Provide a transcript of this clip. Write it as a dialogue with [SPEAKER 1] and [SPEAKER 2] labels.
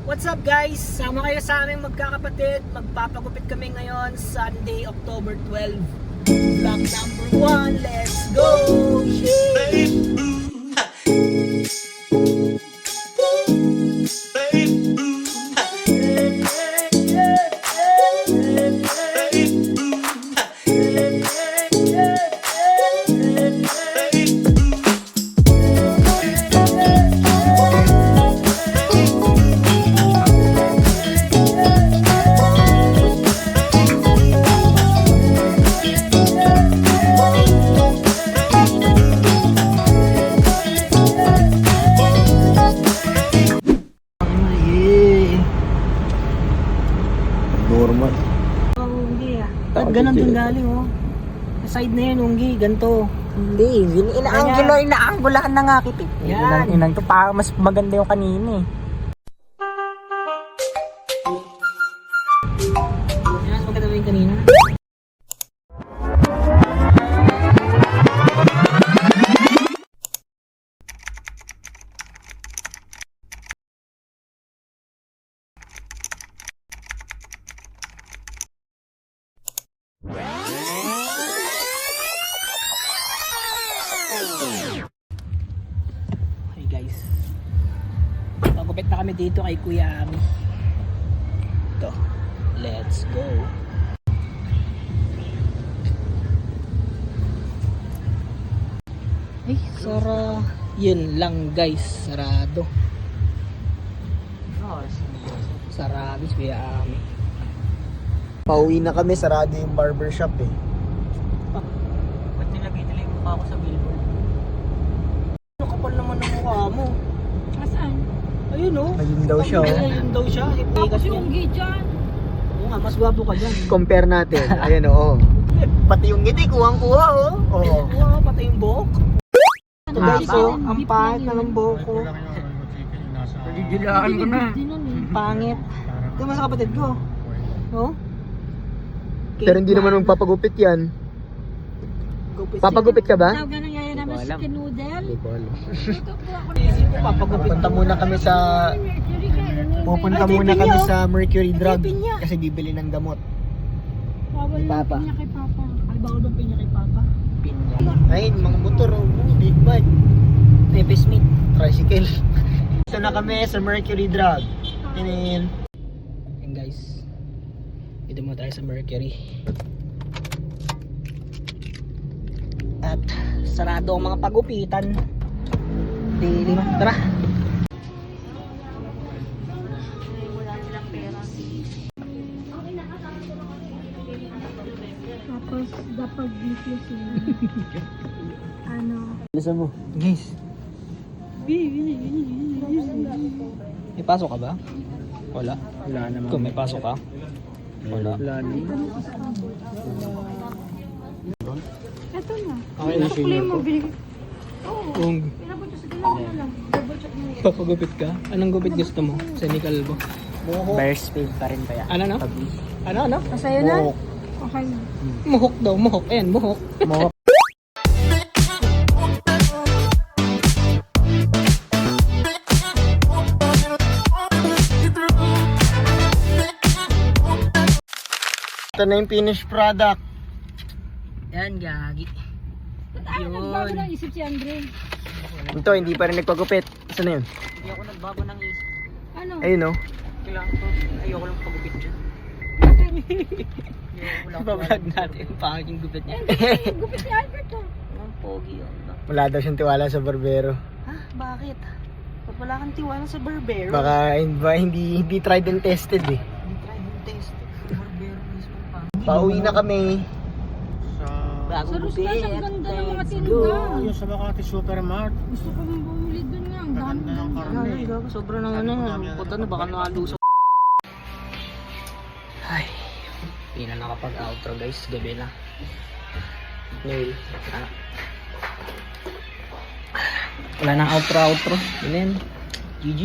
[SPEAKER 1] What's up guys? Sama kayo sa aming magkakapatid. Magpapagupit kami ngayon Sunday, October 12. Vlog number 1. Let's go!
[SPEAKER 2] Normal.
[SPEAKER 1] Unggi ah. Ba't ganun din galing oh? Sa side na yun, unggi, ganito.
[SPEAKER 2] Hindi, inaanggulaan na nga kita.
[SPEAKER 1] Yan.
[SPEAKER 2] Inang to, para mas maganda yung kanina eh.
[SPEAKER 1] Yan, maganda ba yung kanina? Hey guys, pagupit na kami dito kay Kuya Ami. Ito, let's go. Ay, yun lang guys, sarado. Sarado si Kuya Ami.
[SPEAKER 2] Pauwi na kami, sarado yung barbershop eh.
[SPEAKER 1] Ba't nilagay nila yung mukha ko sa billboard? Ano kapal naman ang mukha mo?
[SPEAKER 3] Saan?
[SPEAKER 1] Ayun oh.
[SPEAKER 2] Ayun daw siya oh.
[SPEAKER 1] Ayun daw siya.
[SPEAKER 3] Tapos yung dyan.
[SPEAKER 1] Oo nga, mas gwapo ka dyan.
[SPEAKER 2] Compare natin, ayan oh. Pati yung ngiti, kuhang-kuha oh. Oo.
[SPEAKER 1] Oo, pati yung buhok. Ito guys
[SPEAKER 2] Ah,
[SPEAKER 1] oh, ang pangit na ng buhok ko.
[SPEAKER 2] Nagigilaan ko na.
[SPEAKER 1] Pangit. Ito mas kapatid ko. Oh?
[SPEAKER 2] Pero hindi naman magpapagupit yan.
[SPEAKER 1] Gupit.
[SPEAKER 2] Papagupit ka ba?
[SPEAKER 3] Tawag na yaya namin
[SPEAKER 2] Hindi ko alam.
[SPEAKER 3] chicken noodle.
[SPEAKER 2] Hindi ko alam.
[SPEAKER 3] Tutok po ako.
[SPEAKER 1] Isip ko papagupit.
[SPEAKER 2] Pupunta muna kami sa Pupunta
[SPEAKER 1] Ay,
[SPEAKER 2] muna
[SPEAKER 1] pinya,
[SPEAKER 2] kami
[SPEAKER 1] oh.
[SPEAKER 2] sa Mercury
[SPEAKER 1] Ay,
[SPEAKER 2] Drug
[SPEAKER 1] pinya.
[SPEAKER 2] kasi bibili ng gamot.
[SPEAKER 3] Bawal
[SPEAKER 2] Ni
[SPEAKER 3] lang
[SPEAKER 2] Papa.
[SPEAKER 3] pinya kay Papa.
[SPEAKER 1] Ay, bawal bang pinya kay Papa?
[SPEAKER 2] Pinya. Ayun, mga motor, oh, big bike,
[SPEAKER 1] Pepe Smith.
[SPEAKER 2] tricycle. Ito na kami sa Mercury Drug. Yan.
[SPEAKER 1] Ayan guys. Dito muna tayo sa Mercury. At sarado ang mga pagupitan. Daily man. Tara.
[SPEAKER 3] Tapos dapat dito siya. Ano?
[SPEAKER 2] Bilisan mo. Guys.
[SPEAKER 1] May pasok ka ba? Wala.
[SPEAKER 2] Wala naman.
[SPEAKER 1] Kung may pasok ka? Wala.
[SPEAKER 2] Wala naman.
[SPEAKER 3] Eto na.
[SPEAKER 2] Okay na,
[SPEAKER 3] Sukli mo, bili. Oo.
[SPEAKER 1] Kung
[SPEAKER 3] Pinabot siya sa dalawa na lang. Double check mo.
[SPEAKER 1] papagupit ka, anong gupit gusto mo? Sa ni Calvo?
[SPEAKER 2] Bear speed pa rin kaya.
[SPEAKER 1] Ano? Ano?
[SPEAKER 3] Masaya na? Okay na.
[SPEAKER 1] Muhok daw, muhok. Ayan, muhok.
[SPEAKER 2] Mohawk. Ito na yung finished product.
[SPEAKER 1] Yan, gagi.
[SPEAKER 3] Ano nagbago ng isip si Andre?
[SPEAKER 2] Ito, hindi pa rin nagpagupit. Saan na yun?
[SPEAKER 1] Hindi ako nagbago ng isip.
[SPEAKER 3] Ano?
[SPEAKER 2] Ayun oh.
[SPEAKER 1] Kailangan ko, ayoko lang pagupit dyan.
[SPEAKER 3] Bakit?
[SPEAKER 1] Ibablog natin yung pangit gupit niya.
[SPEAKER 3] Gupit si Albert oh.
[SPEAKER 1] Ang pogi yun.
[SPEAKER 2] Wala daw siyang tiwala sa barbero.
[SPEAKER 1] Ha? Bakit? Ba't wala kang tiwala sa barbero?
[SPEAKER 2] Baka hindi tried and tested eh.
[SPEAKER 1] Hindi try yung test. Barbero mismo pa.
[SPEAKER 2] Pauwi na kami.
[SPEAKER 1] Bago
[SPEAKER 3] Sa Ruslas, ang ganda ng mga tinda.
[SPEAKER 4] Yung sa Makati Supermart.
[SPEAKER 3] Gusto ko mong bumili dun nga. Ang dami
[SPEAKER 4] Ganda ng
[SPEAKER 3] ng
[SPEAKER 4] karne.
[SPEAKER 1] Ay, gago, sobra na ano. Puta na, baka nakaluso. Ay, hindi na nakapag-outro guys. Gabi na. Nail. Wala nang outro. Yun yan. GG.